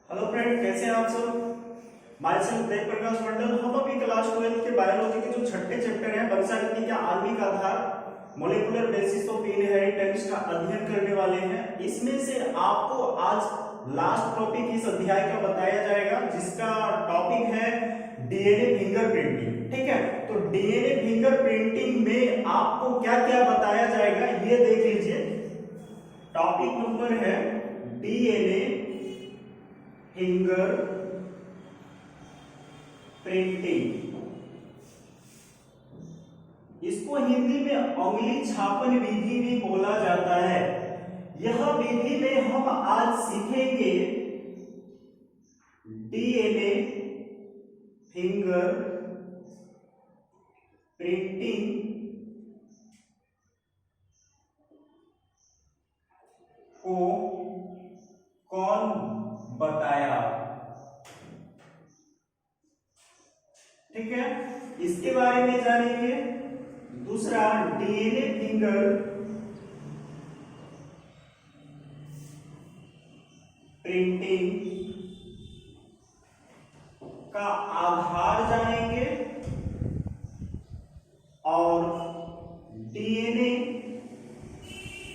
Hello friend, कैसे हैं आप सब। माय सेल्फ देव प्रकाश मंडल। हम अभी क्लास 12 के बायोलॉजी के जो छठे चैप्टर है वंशावली के आणविक आधार मॉलिक्यूलर बेसिस ऑफ इनहेरिटेंस का अध्ययन करने वाले हैं। इसमें से आपको आज लास्ट टॉपिक इस अध्याय का बताया जाएगा, जिसका टॉपिक है डीएनए फिंगरप्रिंटिंग। ठीक है, तो डीएनए फिंगरप्रिंटिंग में आपको क्या क्या बताया जाएगा ये देख लीजिए। टॉपिक नंबर है डीएनए फिंगर प्रिंटिंग। इसको हिंदी में उंगली छापन विधि भी बोला जाता है। यह विधि में हम आज सीखेंगे डीएनए फिंगर प्रिंटिंग को कौन बताया। ठीक है, इसके बारे में जानेंगे। दूसरा, डीएनए फिंगर प्रिंटिंग का आधार जानेंगे और डीएनए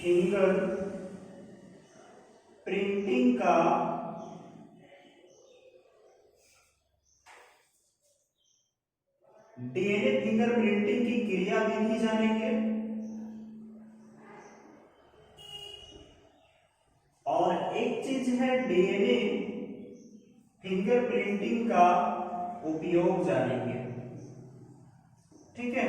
फिंगर प्रिंटिंग का डीएनए फिंगर प्रिंटिंग की क्रिया विधि जानेंगे और एक चीज है डीएनए फिंगर प्रिंटिंग का उपयोग जानेंगे। ठीक है,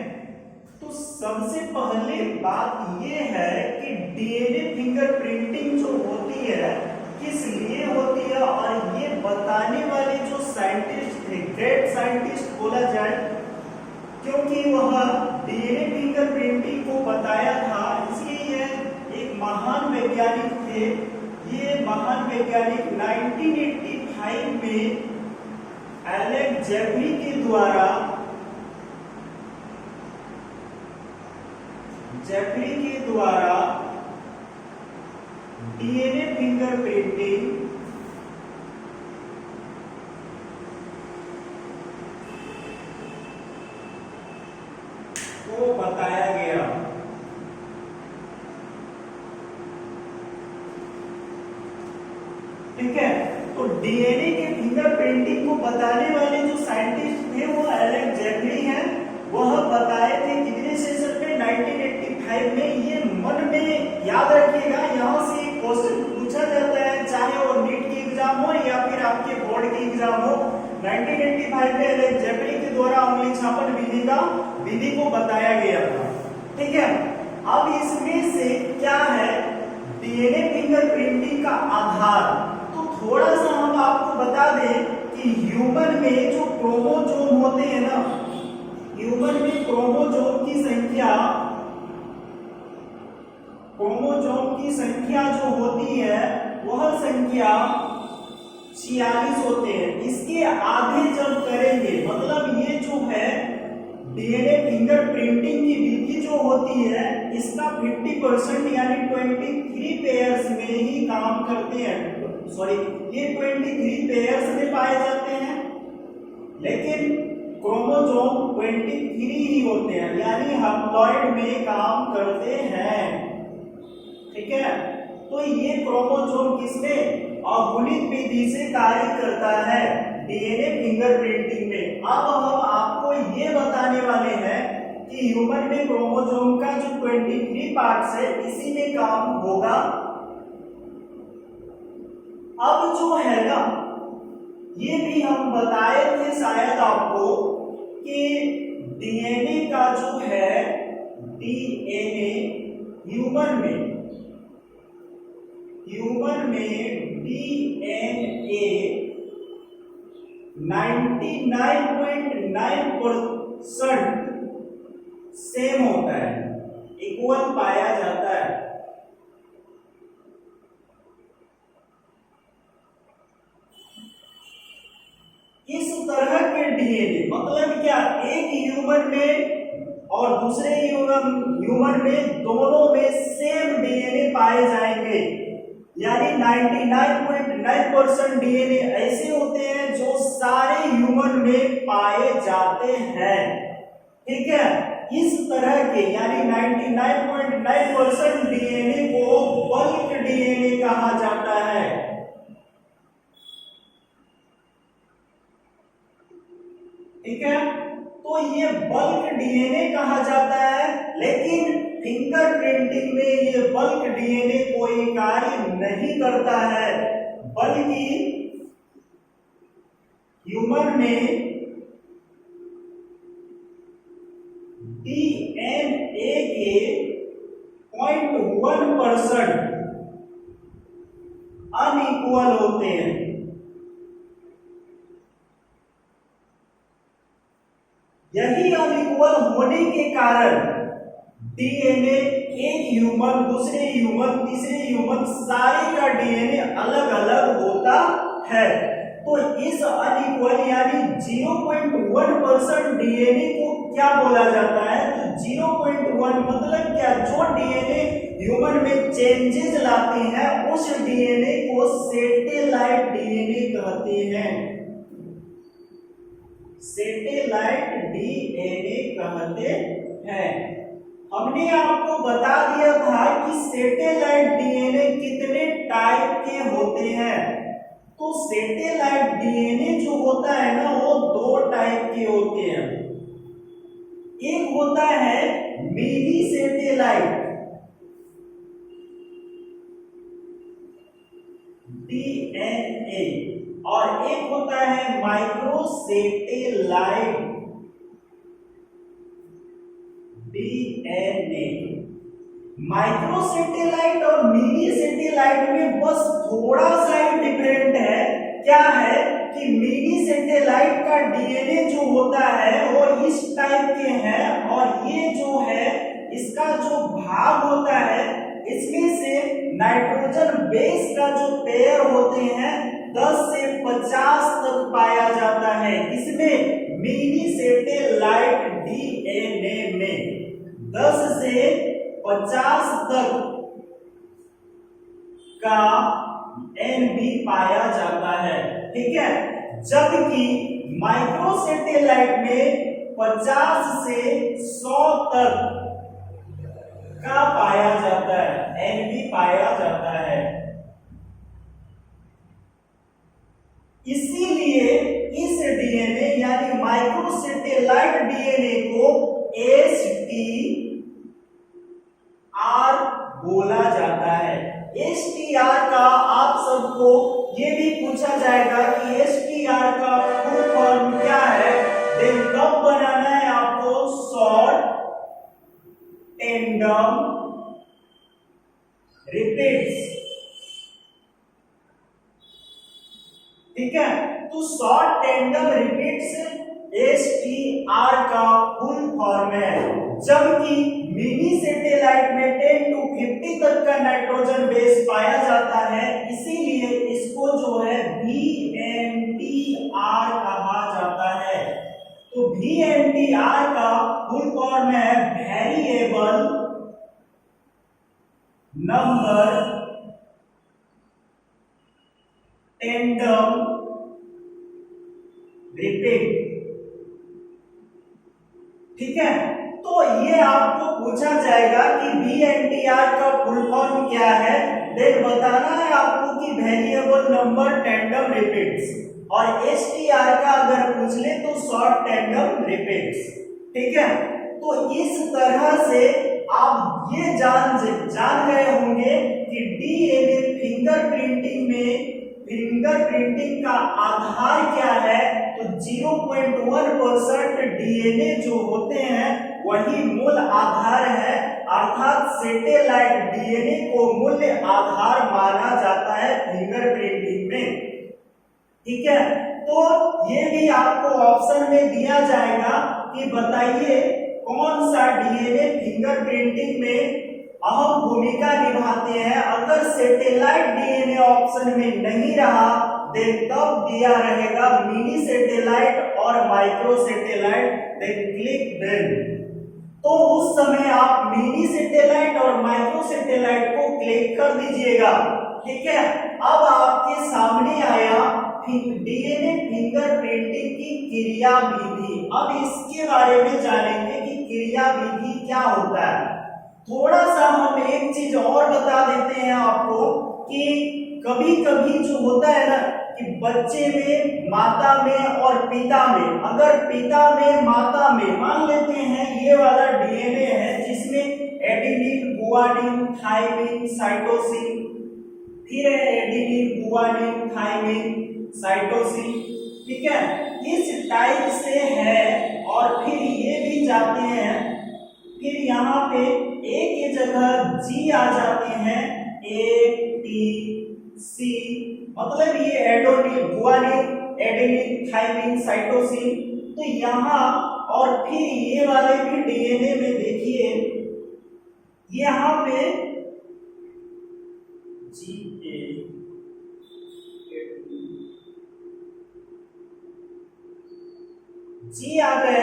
तो सबसे पहले बात यह है कि डीएनए फिंगर प्रिंटिंग जो होती है किस लिए होती है, और ये बताने वाले जो साइंटिस्ट थे, ग्रेट साइंटिस्ट बोला जाए, क्योंकि वह डीएनए फिंगर प्रिंटिंग को बताया था, इसलिए यह एक महान वैज्ञानिक थे। ये महान वैज्ञानिक 1985 में एलेन जेफरी के द्वारा डीएनए फिंगर प्रिंटिंग को बताया गया। ठीक है, तो डीएनए के फिंगर प्रिंटिंग को बताने वाले जो साइंटिस्ट थे वो एलेन जेफरी हैं। वह बताए थे कितने सेशन में, 1985 में। ये मन में याद रखिएगा, यहां से क्वेश्चन पूछा जाता है, चाहे वो नीट की एग्जाम हो या फिर आपके बोर्ड की एग्जाम हो। 1985 में एलेन जेफरी के द्वारा उंगली छापन विधि को बताया गया था। ठीक है, अब इसमें से क्या है डीएनए फिंगर प्रिंटिंग का आधार। तो थोड़ा सा हम आपको बता दें कि ह्यूमन में जो क्रोमोसोम होते हैं ना, ह्यूमन में क्रोमोसोम की संख्या जो होती है वह संख्या 46 होते हैं। इसके आधे जब करेंगे, मतलब ये जो है डीएनए फिंगर प्रिंटिंग की विधि जो होती है, इसका 50% यानी 23 पेयर्स में ही काम करते हैं। सॉरी, ये 23 पेयर्स में पाए जाते हैं, लेकिन क्रोमोसोम 23 ही होते हैं, यानी हैप्लॉइड में काम करते हैं। ठीक है, तो ये क्रोमोसोम किसमें अगुणित विधि से कार्य करता है डीएनए फिंगर प्रिंटिंग में। अब हम आपको ये बताने वाले हैं कि ह्यूमन में क्रोमोसोम का जो 23 पार्ट्स है इसी में काम होगा। अब जो है ना, ये भी हम बताए थे शायद आपको कि डीएनए का जो है, डीएनए ह्यूमन में डीएनए 99.9% सेम होता है, इक्वल पाया जाता है। इस तरह के डीएनए मतलब क्या, एक ह्यूमन में और दूसरे ह्यूमन में दोनों में सेम डीएनए पाए जाएंगे। यानी 99.9% डीएनए ऐसे होते हैं जो सारे ह्यूमन में पाए जाते हैं। ठीक है, इस तरह के यानी 99.9% डीएनए को बल्क डीएनए कहा जाता है। ठीक है, तो ये बल्क डीएनए कहा जाता है, लेकिन फिंगरप्रिंटिंग में ये बल्क डीएनए कोई कार्य नहीं करता है, बल्कि ह्यूमन में डीएनए के 0.1% अनइक्वल होते हैं। यही अनइक्वल होने के कारण डीएनए एक ह्यूमन, दूसरे ह्यूमन, तीसरे ह्यूमन सारे का डीएनए अलग अलग होता है। तो इस अनइक्वल यानी 0.1% डीएनए को क्या बोला जाता है? तो 0.1 मतलब क्या? जो डीएनए ह्यूमन में चेंजेस लाते हैं उस डीएनए को सैटेलाइट डीएनए कहते हैं। सैटेलाइट डीएनए कहते हैं। हमने आपको बता दिया था कि सैटेलाइट डीएनए कितने टाइप के होते हैं। तो सैटेलाइट डीएनए जो होता है ना वो दो टाइप के होते हैं। एक होता है मिनी सैटेलाइट डीएनए और एक होता है micro satellite DNA. Micro satellite और मिनी सैटेलाइट में बस थोड़ा सा ही डिफरेंट है। क्या है कि मिनी सैटेलाइट का डीएनए जो होता है वो इस टाइप के हैं और ये जो है इसका जो भाग होता है इसमें से नाइट्रोजन बेस का जो पेयर होते हैं 10 से 50 तक पाया जाता है। इसमें मिनी सैटेलाइट डीएनए में 10 से 50 तक का एनबी पाया जाता है। ठीक है, जबकि माइक्रो सैटेलाइट में 50 से 100 तक का पाया जाता है, एनबी पाया जाता है। इसीलिए इस डीएनए यानी माइक्रो सैटेलाइट डीएनए को STR बोला जाता है। STR का आप सबको ये भी पूछा जाएगा कि STR का फुल फॉर्म क्या है, देन कब बनाना है आपको? Short tandem repeats. ठीक है, तो शॉर्ट टेंडम रिपीट्स STR का फुल फॉर्म है। जबकि मिनी सैटेलाइट में 10 to 50 तक का नाइट्रोजन बेस पाया जाता है, इसीलिए इसको जो है VNTR कहा जाता है। तो VNTR का फुल फॉर्म है वेरिएबल नंबर टेंडम रिपीट। ठीक है, तो ये आपको पूछा जाएगा कि VNTR का फुल फॉर्म क्या है, देन बताना है आपको कि वेरिएबल नंबर टेंडम रिपीट्स, और STR का अगर पूछ ले तो शॉर्ट टेंडम रिपीट्स। ठीक है, तो इस तरह से आप ये जान गए होंगे कि डीएनए फिंगरप्रिंटिंग का आधार क्या है। तो 0.1% डीएनए जो होते हैं वही मूल आधार है, अर्थात सैटेलाइट डीएनए को मूल आधार माना जाता है फिंगरप्रिंटिंग में। ठीक है, तो ये भी आपको ऑप्शन में दिया जाएगा कि बताइए कौन सा डीएनए फिंगरप्रिंटिंग में अहम भूमिका निभाते हैं। अगर सैटेलाइट डीएनए ऑप्शन में नहीं रहा देन तब दिया रहेगा मिनी सैटेलाइट और micro satellite, then click then. तो उस समय आप मिनी सैटेलाइट और माइक्रो सैटेलाइट को क्लिक कर दीजिएगा। ठीक है, अब आपके सामने आया डीएनए फिंगरप्रिंटिंग की क्रिया विधि। अब इसके बारे में जानेंगे कि क्रिया विधि क्या होता है। थोड़ा सा हम एक चीज और बता देते हैं आपको कि कभी कभी जो होता है ना कि बच्चे में, माता में और पिता में, अगर पिता में माता में मान लेते हैं ये वाला डीएनए है जिसमें एडेनिन, गुआनिन, थाइमिन, साइटोसिन, फिर है एडेनिन, गुआनिन, थाइमिन, साइटोसिन। ठीक है, इस टाइप से है और फिर ये भी जाते हैं, फिर यहाँ पे ए की जगह जी आ जाते हैं, ए टी सी, मतलब ये एडोनिन, गुआनिन, एडेनिन, थाइमिन, साइटोसिन। तो यहाँ और फिर ये वाले भी डीएनए में देखिए यहाँ पे जी जी आ गए,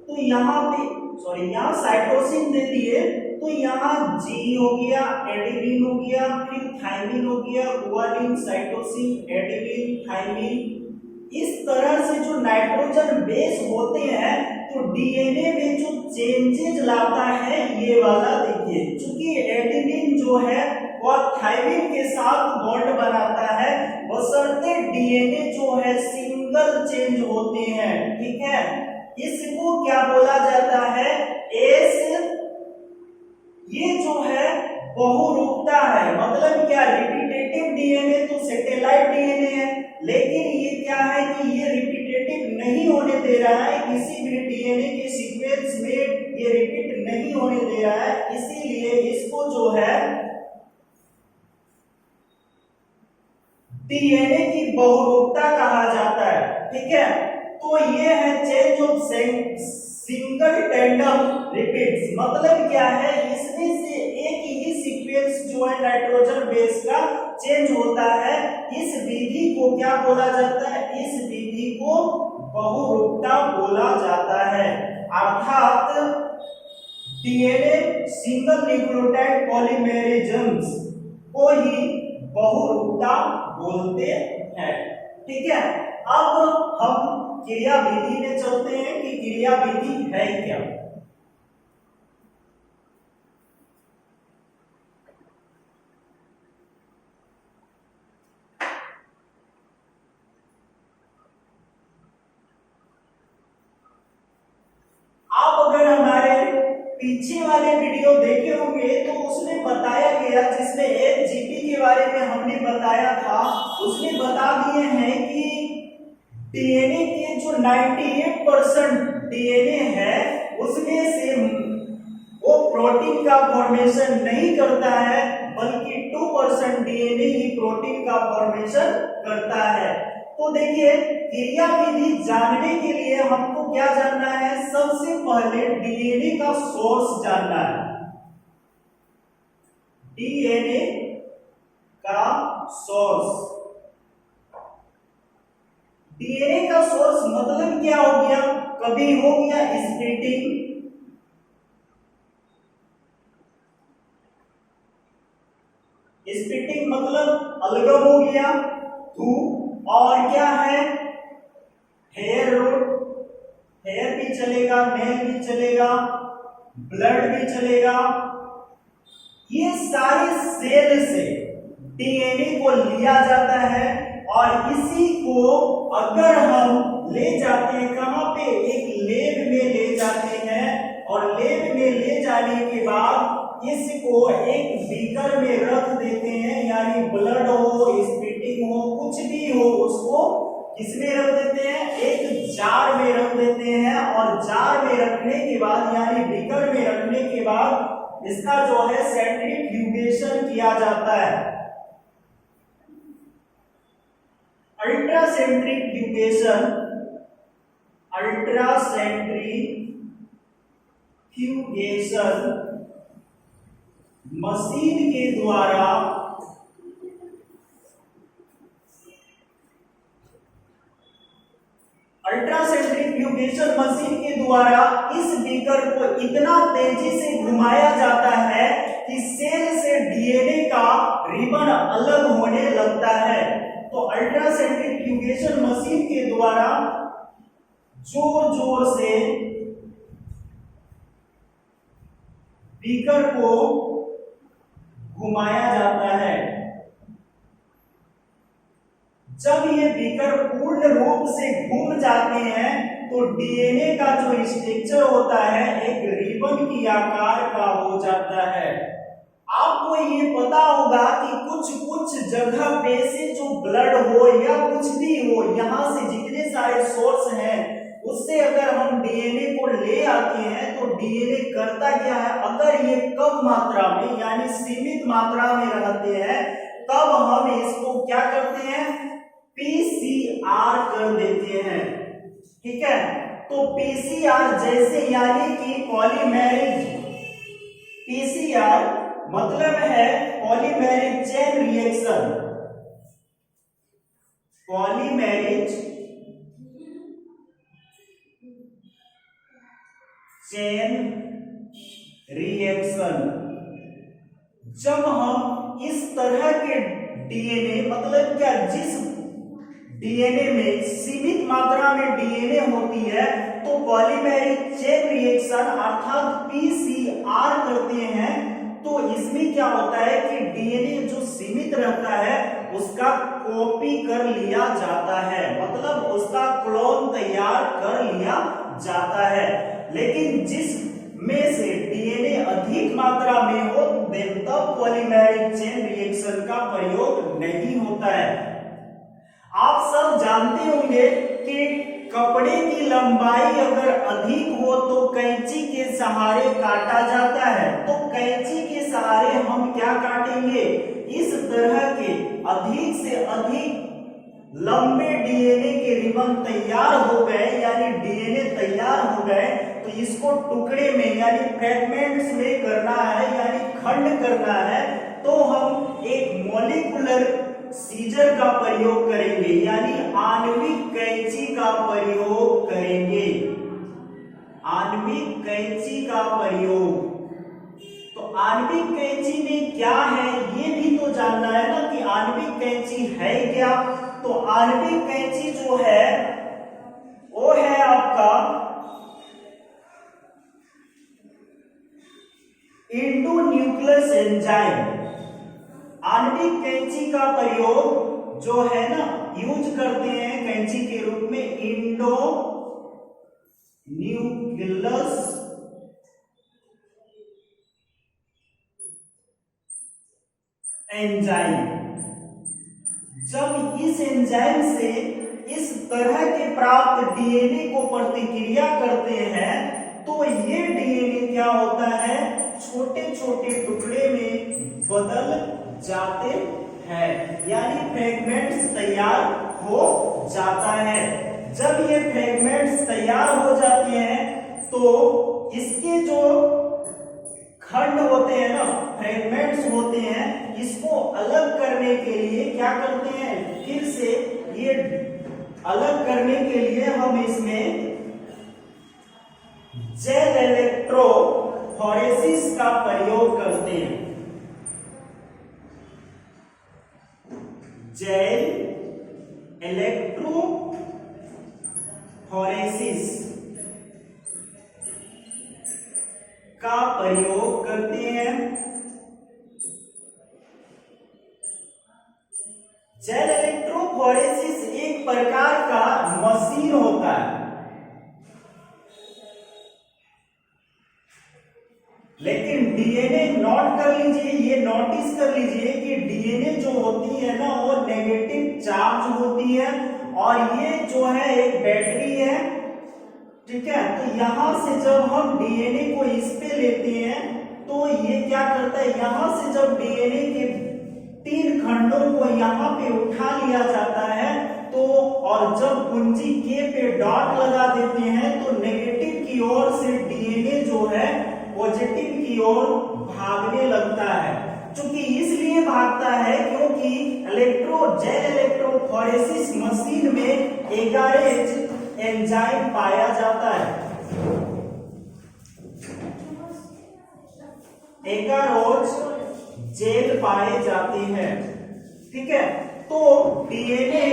तो यहाँ पे सॉरी यहाँ साइटोसिन दे दिए, तो यहाँ जी हो गया, एडेनिन हो गया, फिर थाइमिन हो गया, गुआनिन, साइटोसिन, एडेनिन, थाइमिन। इस तरह से जो नाइट्रोजन बेस होते हैं तो डीएनए में जो चेंजेस लाता है ये वाला देखिए, क्योंकि एडेनिन जो है वह थाइमिन के साथ बॉन्ड बनाता है, बशर्ते डीएनए जो है सिंगल चेंज होते हैं। ठीक है, इसको क्या बोला जाता है, एस, ये जो है बहुरूपता है, मतलब क्या, रिपीटेटिव डीएनए तो सैटेलाइट डीएनए है, लेकिन ये क्या है कि ये रिपीटेटिव नहीं होने दे रहा है, किसी भी डीएनए के सीक्वेंस में ये रिपीट नहीं होने दे रहा है, इसीलिए इसको जो है डीएनए की बहुरूपता कहा जाता है। ठीक है, तो ये है change of single tandem repeats, मतलब क्या है, इसमें से एक ही सीक्वेंस जो है नाइट्रोजन बेस का चेंज होता है। इस विधि को क्या बोला जाता है, इस विधि को बहुरूपता बोला जाता है, अर्थात डीएनए सिंगल न्यूक्लियोटाइड पॉलीमेरेजम्स को ही बहुरूपता बोलते हैं। ठीक है, अब हम क्रिया विधि में चलते हैं कि क्रिया विधि है क्या। आप अगर हमारे पीछे वाले वीडियो देखे होंगे तो उसमें बताया गया, जिसमें एचजीपी के बारे में हमने बताया था, उसमें बता दिए हैं कि डीएनए के जो 98% डीएनए है उसमें से वो प्रोटीन का फॉर्मेशन नहीं करता है, बल्कि 2% डीएनए ही प्रोटीन का फॉर्मेशन करता है। तो देखिए, क्रिया विधि जानने के लिए हमको क्या जानना है, सबसे पहले डीएनए का सोर्स जानना है। डीएनए का सोर्स, डीएनए का सोर्स मतलब क्या हो गया, कभी हो गया स्प्लिटिंग, स्प्लिटिंग मतलब अलगम हो गया, और क्या है, हेयर रूट, हेयर भी चलेगा, नेल भी चलेगा, ब्लड भी चलेगा। ये सारे सेल से डीएनए को लिया जाता है और इसी को अगर हम ले जाते हैं कहां पे, एक लैब में ले जाते हैं, और लैब में ले जाने के बाद इसको एक बीकर में रख देते हैं, यानी ब्लड हो, स्प्लिटिंग हो, कुछ भी हो, उसको किसमें रख देते हैं, एक जार में रख देते हैं, और जार में रखने के बाद यानी बीकर में रखने के बाद इसका जो है सेंट्रीफ्यूगेशन किया जाता है। अल्ट्रासेंट्रीफ्यूगेशन, मशीन के द्वारा अल्ट्रासेंट्रिफ्यूगेशन मशीन के द्वारा इस बीकर को इतना तेजी से घुमाया जाता है कि सेल से डीएनए का रिबन अलग होने लगता है। तो अल्ट्रासेंट्रिफ्यूगेशन मशीन के द्वारा जोर जोर से बीकर को घुमाया जाता है। जब ये बीकर पूर्ण रूप से घूम जाते हैं तो डीएनए का जो स्ट्रक्चर होता है एक रिबन की आकार का हो जाता है। आपको ये पता होगा कि कुछ कुछ जगह पे से जो ब्लड हो या कुछ भी हो, यहाँ से जितने सारे सोर्स हैं उससे अगर हम डीएनए को ले आते हैं तो डीएनए करता क्या है, अगर ये कम मात्रा में यानी सीमित मात्रा में रहते हैं तब हम इसको क्या करते हैं, पीसीआर कर देते हैं। ठीक है, तो पीसीआर जैसे यानी कि पॉलीमेरिक, पीसीआर मतलब है polymeric chain reaction, polymeric chain reaction. जब हम इस तरह के डीएनए मतलब क्या, जिस डीएनए में सीमित मात्रा में डीएनए होती है तो पॉलीमेरिक चेन रिएक्शन अर्थात पीसीआर करते हैं। तो इसमें क्या होता है कि डीएनए जो सीमित रहता है उसका कॉपी कर लिया जाता है, मतलब उसका क्लोन तैयार कर लिया जाता है। लेकिन जिस में से डीएनए अधिक मात्रा में हो तब पॉलीमेरिक चेन रिएक्शन का प्रयोग नहीं होता है। आप सब जानते होंगे कि कपड़े की लंबाई अगर अधिक हो तो कैंची के सहारे काटा जाता है। तो कैंची के सहारे हम क्या काटेंगे, इस तरह के अधिक से अधिक लंबे डीएनए के रिबन तैयार हो गए यानी डीएनए तैयार हो गए तो इसको टुकड़े में यानी फ्रैगमेंट्स में करना है यानी खंड करना है। तो हम एक मॉलिक्यूलर सीजर का प्रयोग करेंगे यानी आणविक कैंची का प्रयोग करेंगे, आणविक कैंची का प्रयोग। तो आणविक कैंची में क्या है ये भी तो जानना है ना कि आणविक कैंची है क्या। तो आणविक कैंची जो है वो है आपका एंडोन्यूक्लियस एंजाइम। आणविक कैंची का प्रयोग जो है ना यूज करते हैं कैंची के रूप में एंडोन्यूक्लियस एंजाइम। जब इस एंजाइम से इस तरह के प्राप्त डीएनए को प्रतिक्रिया करते हैं तो ये डीएनए क्या होता है, छोटे छोटे टुकड़े में बदल जाते हैं यानी फ्रैगमेंट्स तैयार हो जाता है। जब ये फ्रैगमेंट्स तैयार हो जाते हैं तो इसके जो खंड होते हैं ना, फ्रैगमेंट्स होते हैं, इसको अलग करने के लिए क्या करते हैं, फिर से ये अलग करने के लिए हम इसमें जेल इलेक्ट्रोफोरेसिस का प्रयोग करते हैं। जेल इलेक्ट्रोफोरेसिस का प्रयोग करते हैं। जेल इलेक्ट्रोफोरेसिस एक प्रकार का मशीन होता है, लेकिन डीएनए नोट कर लीजिए, ये नोटिस कर लीजिए कि डीएनए जो होती है ना वो नेगेटिव चार्ज होती है और ये जो है एक बैटरी है। ठीक है, तो यहां से जब हम डीएनए को इस पे लेते हैं तो ये क्या करता है, यहां से जब डीएनए के 3 खंडों को यहाँ पे उठा लिया जाता है तो और जब कुंजी के पे डॉट लगा देते हैं तो नेगेटिव की ओर से डीएनए जो है पॉजिटिव की ओर भागने लगता है। क्योंकि इसलिए भागता है क्योंकि जेल इलेक्ट्रोफोरेसिस मशीन में 11H एंजाइम पाया जाता है। एगारोज जेल पाए जाते हैं। ठीक है, तो डीएनए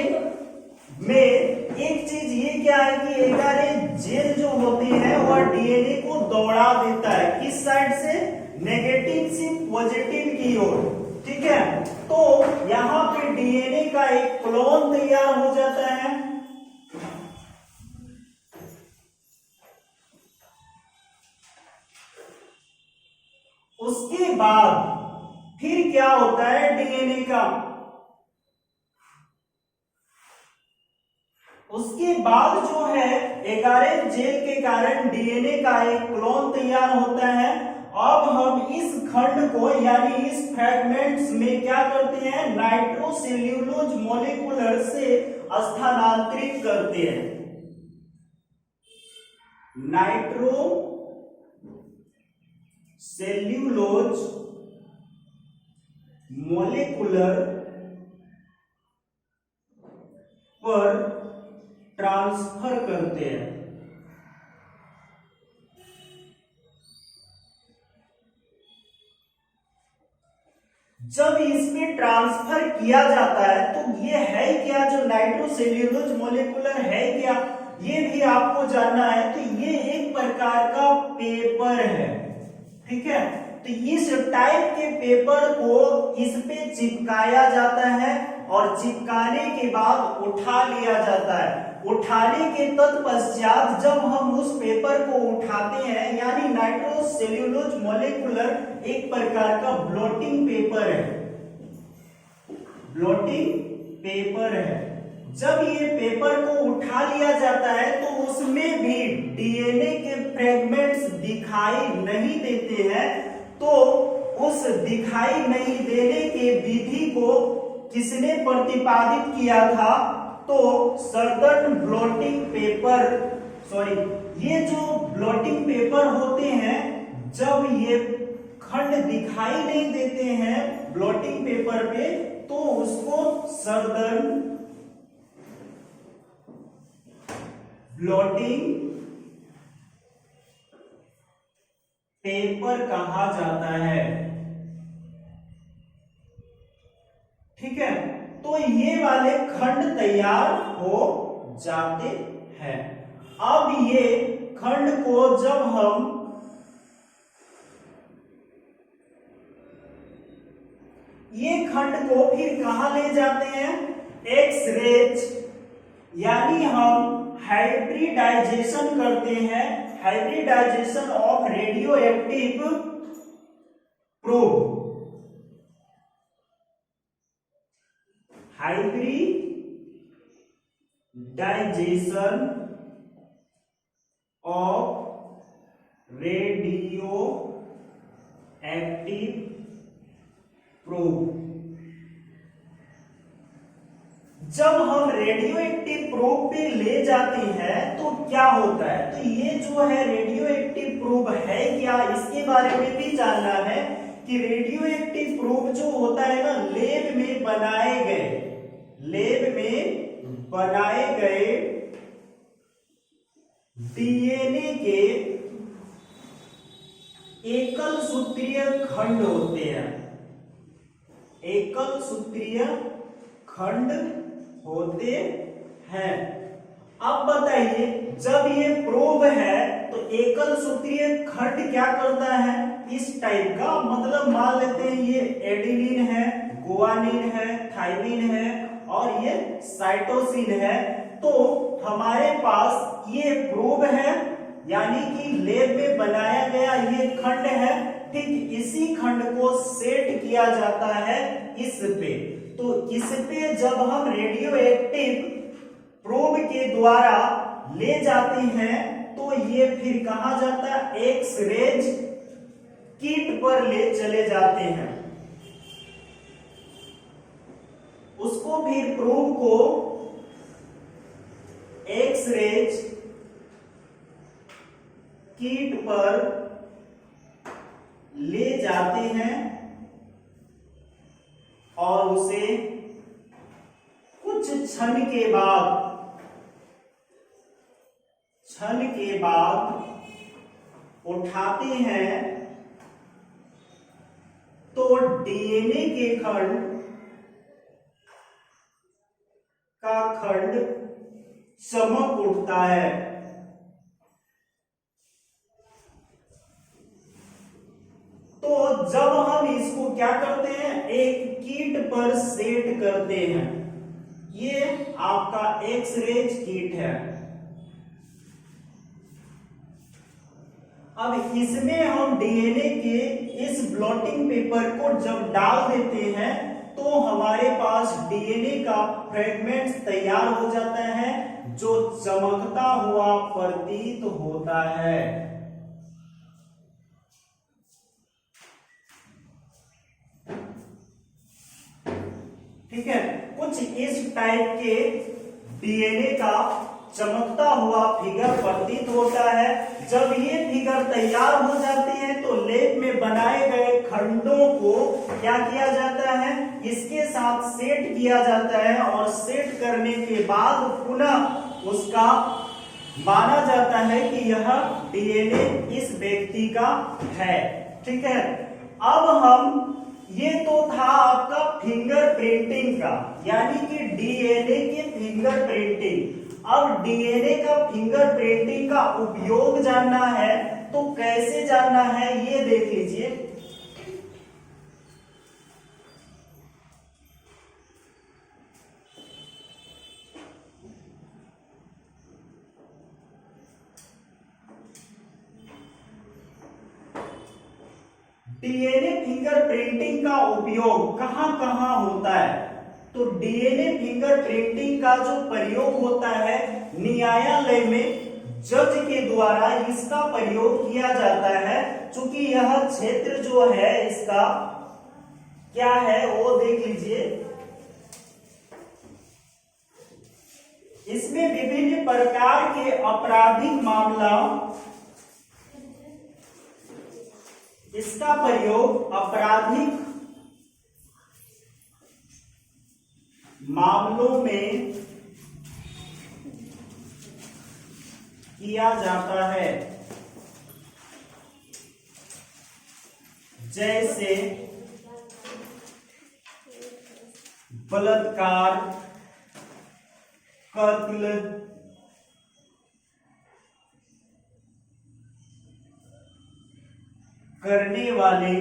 में एक चीज ये क्या है कि एगारोज जेल जो होती है वह डीएनए को दौड़ा देता है, किस साइड से, नेगेटिव से पॉजिटिव की ओर। ठीक है, तो यहां पे डीएनए का एक क्लोन तैयार हो जाता है। उसके बाद फिर क्या होता है डीएनए का, उसके बाद जो है एगारेज जेल के कारण डीएनए का एक क्लोन तैयार होता है। अब हम इस खंड को यानी इस फ्रैगमेंट्स में क्या करते हैं, नाइट्रोसेल्यूलोज मॉलिक्यूलर से स्थानांतरित करते हैं। नाइट्रोसेल्यूलोज मॉलिक्यूलर पर ट्रांसफर करते हैं। जब इसमें ट्रांसफर किया जाता है तो ये है क्या, जो नाइट्रोसेल्यूलोज मॉलिक्यूलर है क्या, ये भी आपको जानना है। तो ये एक प्रकार का पेपर है। ठीक है, तो इस टाइप के पेपर को इस पे चिपकाया जाता है और चिपकाने के बाद उठा लिया जाता है। उठाने के तत्पश्चात जब हम उस पेपर को उठाते हैं, यानी नाइट्रोसेल्यूलोज मॉलिक्यूलर एक प्रकार का ब्लोटिंग पेपर है, ब्लोटिंग पेपर है। जब ये पेपर को उठा लिया जाता है तो उसमें भी डीएनए के फ्रेगमेंट्स दिखाई नहीं देते हैं। तो उस दिखाई नहीं देने के विधि को किसने प्रतिपादित किया था, तो सदर्न ब्लोटिंग पेपर, सॉरी, ये जो ब्लोटिंग पेपर होते हैं, जब ये खंड दिखाई नहीं देते हैं ब्लोटिंग पेपर पे, तो उसको सदर्न ब्लोटिंग पेपर कहा जाता है। ठीक है, तो ये वाले खंड तैयार हो जाते हैं। अब ये खंड को जब हम ये खंड को फिर कहां ले जाते हैं, एक्स-रेज, यानी हम हाइब्रिडाइजेशन करते हैं, hybridisation of radio active probe, hybridisation of radio active probe. जब हम रेडियो एक्टिव प्रोब पे ले जाते हैं तो क्या होता है, तो ये जो है रेडियो एक्टिव प्रोब है क्या, इसके बारे में भी जानना है कि रेडियो एक्टिव प्रोब जो होता है ना, लैब में बनाए गए डीएनए के एकल सूत्रीय खंड होते हैं, एकल सूत्रीय खंड होते हैं। अब बताइए, जब ये प्रोब है तो एकल सूत्रीय खंड क्या करता है, इस टाइप का, मतलब मान लेते हैं ये एडेनिन है, गुआनिन है, थाइमिन है और ये साइटोसिन है। तो हमारे पास ये प्रोब है, यानी कि लैब में बनाया गया ये खंड है। ठीक इसी खंड को सेट किया जाता है इस पे। तो इस पे जब हम रेडियो एक्टिव प्रोब के द्वारा ले जाते हैं तो ये फिर कहां जाता है, एक्स-रेज किट पर ले चले जाते हैं। उसको फिर प्रोब को एक्स-रेज किट पर ले जाते हैं और उसे कुछ क्षण के बाद क्षण के बाद उठाते हैं तो डीएनए के खंड का खंड चमक उठता है। तो जब हम इसको क्या करते हैं, एक किट पर सेट करते हैं, ये आपका एक्स-रे किट है। अब इसमें हम डीएनए के इस ब्लॉटिंग पेपर को जब डाल देते हैं तो हमारे पास डीएनए का फ्रेगमेंट्स तैयार हो जाता है जो चमकता हुआ प्रतीत होता है। ठीक है, कुछ इस टाइप के डीएनए का चमकता हुआ फिगर प्रतीत होता है। जब ये फिगर तैयार हो जाती है तो लैब में बनाए गए खंडों को क्या किया जाता है, इसके साथ सेट किया जाता है और सेट करने के बाद पुनः उसका माना जाता है कि यह डीएनए इस व्यक्ति का है। ठीक है, अब हम, ये तो था आपका फिंगर प्रिंटिंग का, यानी कि डीएनए की फिंगर प्रिंटिंग। अब डीएनए का फिंगर प्रिंटिंग का उपयोग जानना है तो कैसे जानना है ये देख लीजिए। डीएनए फिंगर प्रिंटिंग का उपयोग कहां कहां होता है, तो डीएनए फिंगर प्रिंटिंग का जो प्रयोग होता है न्यायालय में जज के द्वारा इसका प्रयोग किया जाता है। चूंकि यह क्षेत्र जो है इसका क्या है वो देख लीजिए, इसमें विभिन्न प्रकार के आपराधिक मामला, इसका प्रयोग आपराधिक मामलों में किया जाता है, जैसे बलात्कार, कत्ल, करने वाले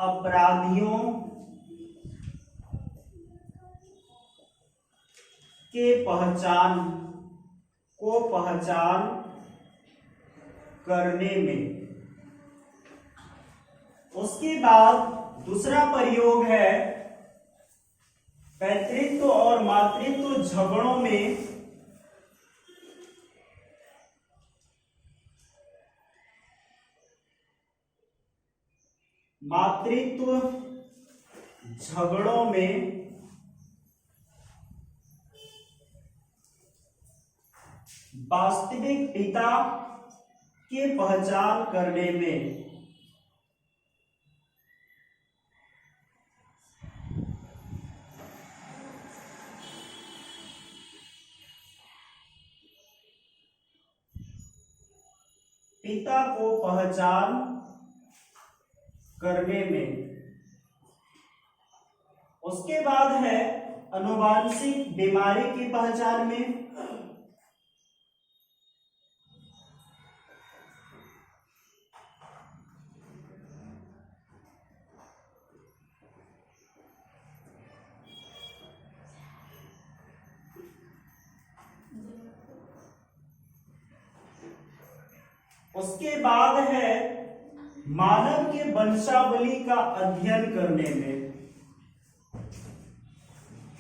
अपराधियों के पहचान करने में। उसके बाद दूसरा प्रयोग है पैतृत्व और मातृत्व झगड़ों में वास्तविक पिता की पहचान करने में। पिता को पहचान करने में। उसके बाद है आनुवांशिक बीमारी की पहचान में। उसके बाद है मानव के वंशावली का अध्ययन करने में।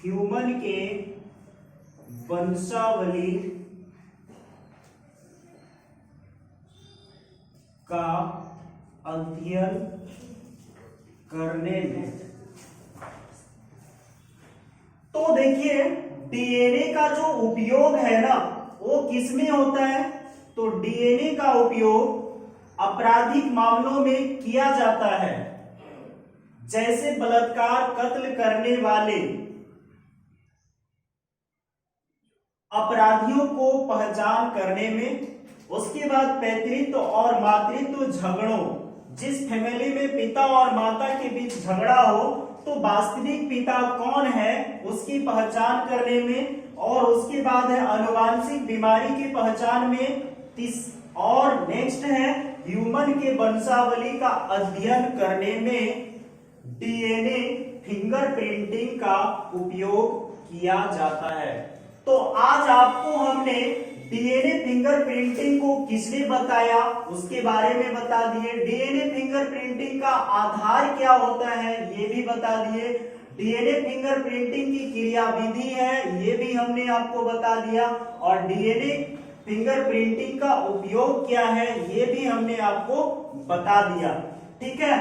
ह्यूमन के वंशावली का अध्ययन करने में। तो देखिए डीएनए का जो उपयोग है ना वो किस में होता है, तो डीएनए का उपयोग आपराधिक मामलों में किया जाता है, जैसे बलात्कार, कत्ल करने वाले अपराधियों को पहचान करने में। उसके बाद पितृत्व और मातृत्व झगड़ों, जिस फैमिली में पिता और माता के बीच झगड़ा हो तो वास्तविक पिता कौन है उसकी पहचान करने में। और उसके बाद है आनुवांशिक बीमारी की पहचान में। और नेक्स्ट है ह्यूमन के वंशावली का अध्ययन करने में डीएनए फिंगरप्रिंटिंग का उपयोग किया जाता है। तो आज आपको हमने डीएनए फिंगरप्रिंटिंग को किसने बताया उसके बारे में बता दिए। डीएनए फिंगरप्रिंटिंग का आधार क्या होता है ये भी बता दिए। डीएनए फिंगरप्रिंटिंग की क्रियाविधि है ये भी हमने आपको बता दिया। और डीएनए फिंगरप्रिंटिंग का उपयोग क्या है ये भी हमने आपको बता दिया। ठीक है।